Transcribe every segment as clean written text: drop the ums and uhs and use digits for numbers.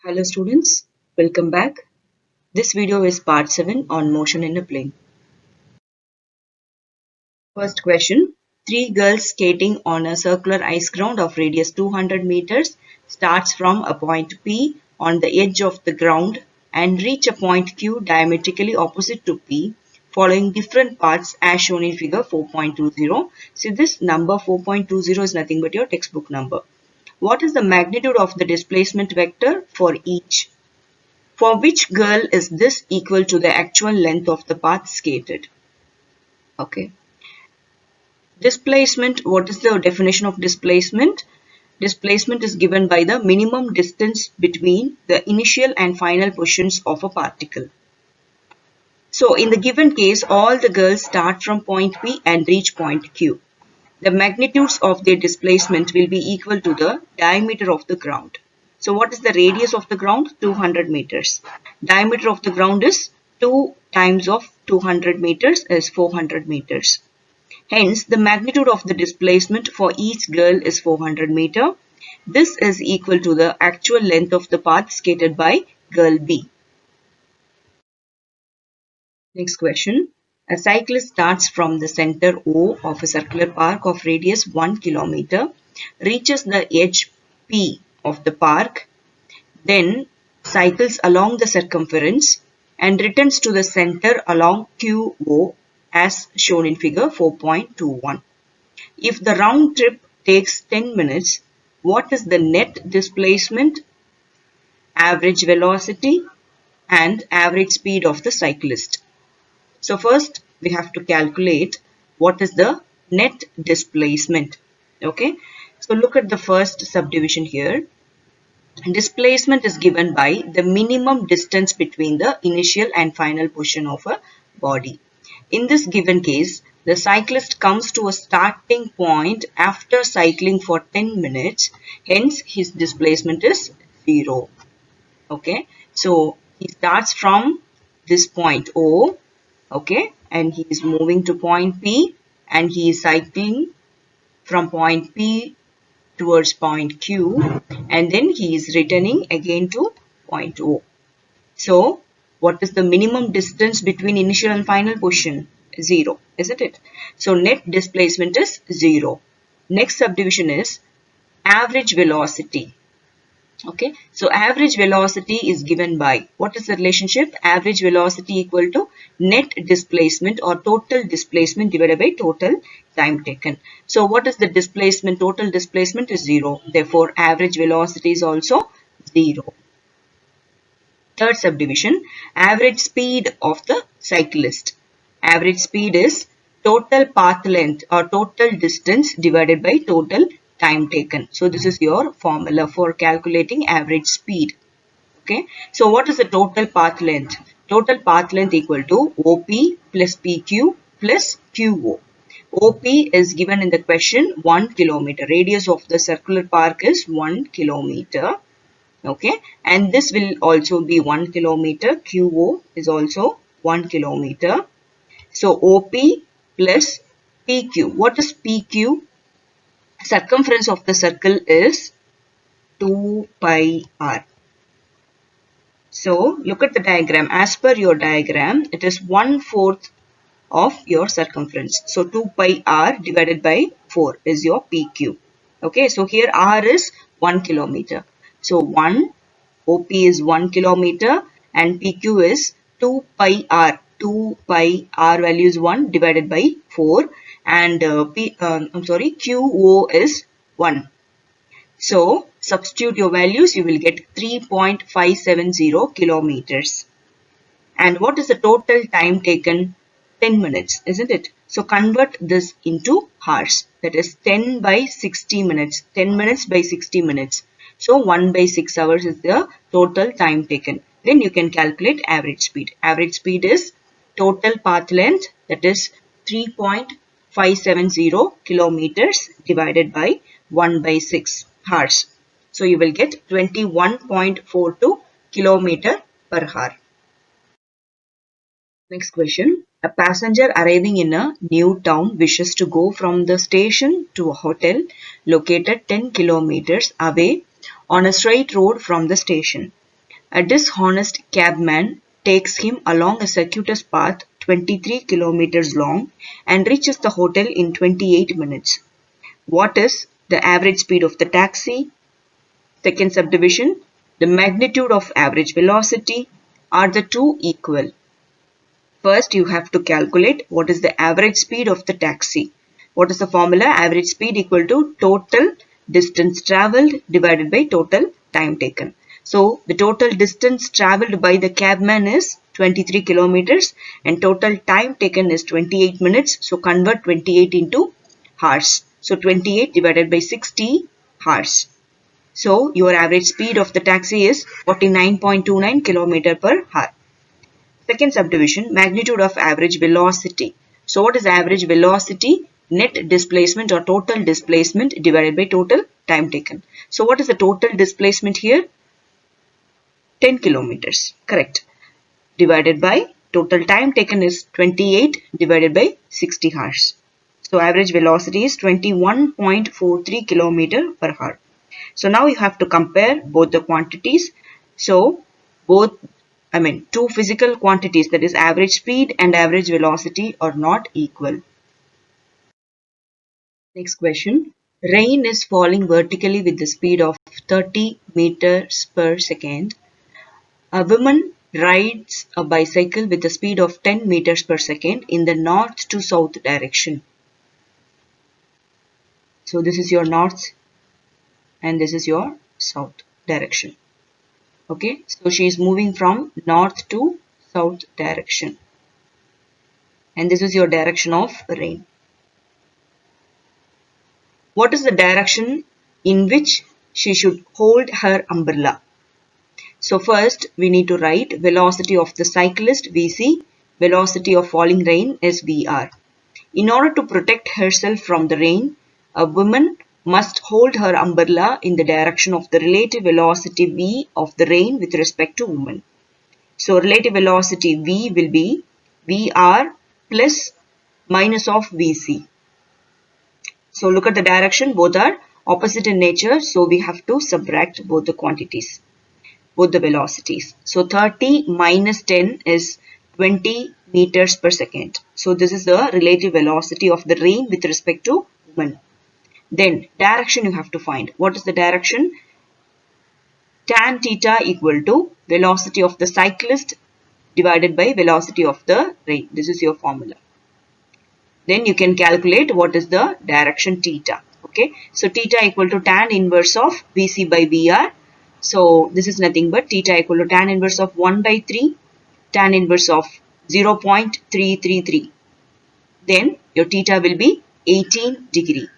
Hello students, welcome back. This video is part 7 on motion in a plane. First question. Three girls skating on a circular ice ground of radius 200 meters starts from a point P on the edge of the ground and reach a point Q diametrically opposite to P following different paths as shown in figure 4.20. See, this number 4.20 is nothing but your textbook number. What is the magnitude of the displacement vector for each? For which girl is this equal to the actual length of the path skated? Okay. Displacement, what is the definition of displacement? Displacement is given by the minimum distance between the initial and final positions of a particle. So in the given case, all the girls start from point P and reach point Q. The magnitudes of their displacement will be equal to the diameter of the ground. So what is the radius of the ground? 200 meters. Diameter of the ground is 2 times of 200 meters is 400 meters. Hence, the magnitude of the displacement for each girl is 400 meter. This is equal to the actual length of the path skated by girl B. Next question. A cyclist starts from the center O of a circular park of radius 1 kilometer, reaches the edge P of the park, then cycles along the circumference and returns to the center along QO as shown in figure 4.21. If the round trip takes 10 minutes, what is the net displacement, average velocity and average speed of the cyclist? So first we have to calculate what is the net displacement. Okay, so look at the first subdivision here. Displacement is given by the minimum distance between the initial and final position of a body. In this given case, the cyclist comes to a starting point after cycling for 10 minutes. Hence, his displacement is 0. Okay, so he starts from this point O. Okay, and he is moving to point P and he is cycling from point P towards point Q and then he is returning again to point O. So, what is the minimum distance between initial and final position? 0, isn't it? So, net displacement is 0. Next subdivision is average velocity. Okay, so average velocity is given by, what is the relationship? Average velocity equal to net displacement or total displacement divided by total time taken. So what is the displacement? Total displacement is 0. Therefore, average velocity is also 0. Third subdivision, average speed of the cyclist. Average speed is total path length or total distance divided by total time taken. So this is your formula for calculating average speed. Okay. So what is the total path length? Total path length equal to OP plus PQ plus QO. OP is given in the question 1 kilometer. Radius of the circular park is 1 kilometer. Okay. And this will also be 1 kilometer. QO is also 1 kilometer. So OP plus PQ. What is PQ? Circumference of the circle is 2 pi r. So look at the diagram. As per your diagram, it is 1/4 of your circumference. So 2 pi r divided by 4 is your PQ. Okay, so here r is 1 kilometer. So 1 OP is 1 kilometer and PQ is 2 pi r. 2 pi r value is 1 divided by 4 and QO is 1. So substitute your values, you will get 3.570 kilometers. And what is the total time taken? 10 minutes, isn't it? So convert this into hours. That is 10 by 60 minutes. 10 minutes by 60 minutes. So 1 by 6 hours is the total time taken. Then you can calculate average speed. Average speed is total path length, that is 3.570 kilometers divided by 1 by 6 hours. So you will get 21.42 kilometer per hour. Next question. A passenger arriving in a new town wishes to go from the station to a hotel located 10 kilometers away on a straight road from the station. A dishonest cabman takes him along a circuitous path 23 kilometers long and reaches the hotel in 28 minutes. What is the average speed of the taxi? Second subdivision, the magnitude of average velocity. Are the two equal? First, you have to calculate what is the average speed of the taxi. What is the formula? Average speed equal to total distance travelled divided by total time taken. So, the total distance travelled by the cabman is 23 kilometers and total time taken is 28 minutes. So, convert 28 into hours. So, 28 divided by 60 hours. So, your average speed of the taxi is 49.29 km per hour. Second subdivision, magnitude of average velocity. So what is average velocity? Net displacement or total displacement divided by total time taken. So what is the total displacement here? 10 kilometers. Correct. Divided by total time taken is 28 divided by 60 hours. So average velocity is 21.43 km per hour. So now you have to compare both the quantities. So two physical quantities, that is average speed and average velocity, are not equal. Next question. Rain is falling vertically with the speed of 30 meters per second. A woman rides a bicycle with the speed of 10 meters per second in the north to south direction. So this is your north and this is your south direction. Okay, so she is moving from north to south direction. And this is your direction of rain. What is the direction in which she should hold her umbrella? So first we need to write velocity of the cyclist Vc, velocity of falling rain is Vr. In order to protect herself from the rain, a woman must hold her umbrella in the direction of the relative velocity v of the rain with respect to woman. So relative velocity v will be Vr plus minus of Vc. So look at the direction, both are opposite in nature, so we have to subtract both the quantities, both the velocities. So 30 minus 10 is 20 meters per second. So this is the relative velocity of the rain with respect to woman. Then direction you have to find. What is the direction? Tan theta equal to velocity of the cyclist divided by velocity of the rain. This is your formula. Then you can calculate what is the direction theta. Okay. So theta equal to tan inverse of Vc by Vr. So this is nothing but theta equal to tan inverse of 1 by 3, tan inverse of 0.333. Then your theta will be 18 degree.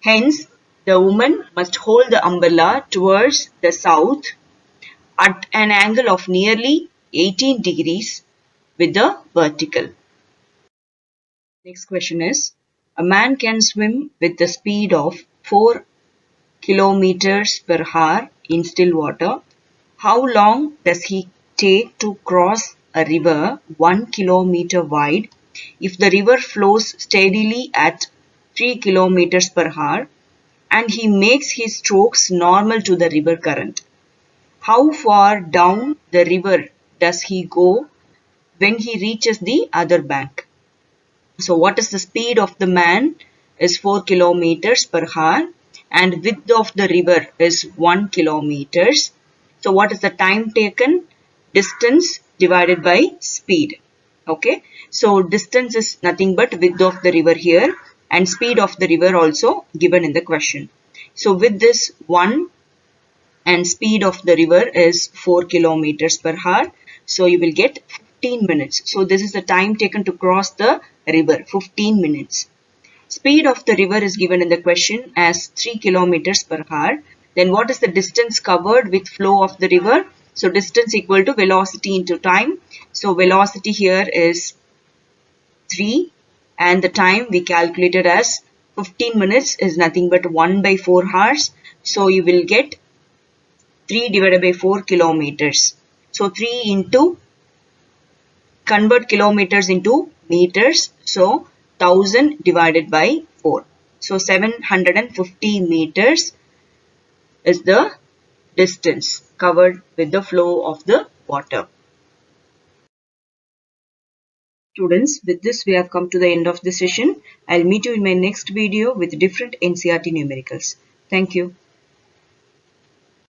Hence, the woman must hold the umbrella towards the south at an angle of nearly 18 degrees with the vertical. Next question is, a man can swim with the speed of 4 kilometers per hour in still water. How long does he take to cross a river 1 kilometer wide if the river flows steadily at 3 kilometers per hour and he makes his strokes normal to the river current? How far down the river does he go when he reaches the other bank? So what is the speed of the man is 4 kilometers per hour and width of the river is 1 kilometers. So what is the time taken? Distance divided by speed. Okay. So distance is nothing but width of the river here and speed of the river also given in the question. So with this 1 and speed of the river is 4 kilometers per hour. So you will get 15 minutes. So this is the time taken to cross the river, 15 minutes. Speed of the river is given in the question as 3 kilometers per hour. Then what is the distance covered with flow of the river? So distance equal to velocity into time. So velocity here is 3 and the time we calculated as 15 minutes is nothing but 1 by 4 hours. So you will get 3 divided by 4 kilometers. So 3 into, convert kilometers into meters. So 1000 divided by 4. So 750 meters is the distance covered with the flow of the water. Students, with this we have come to the end of the session. I'll meet you in my next video with different NCERT numericals. Thank you.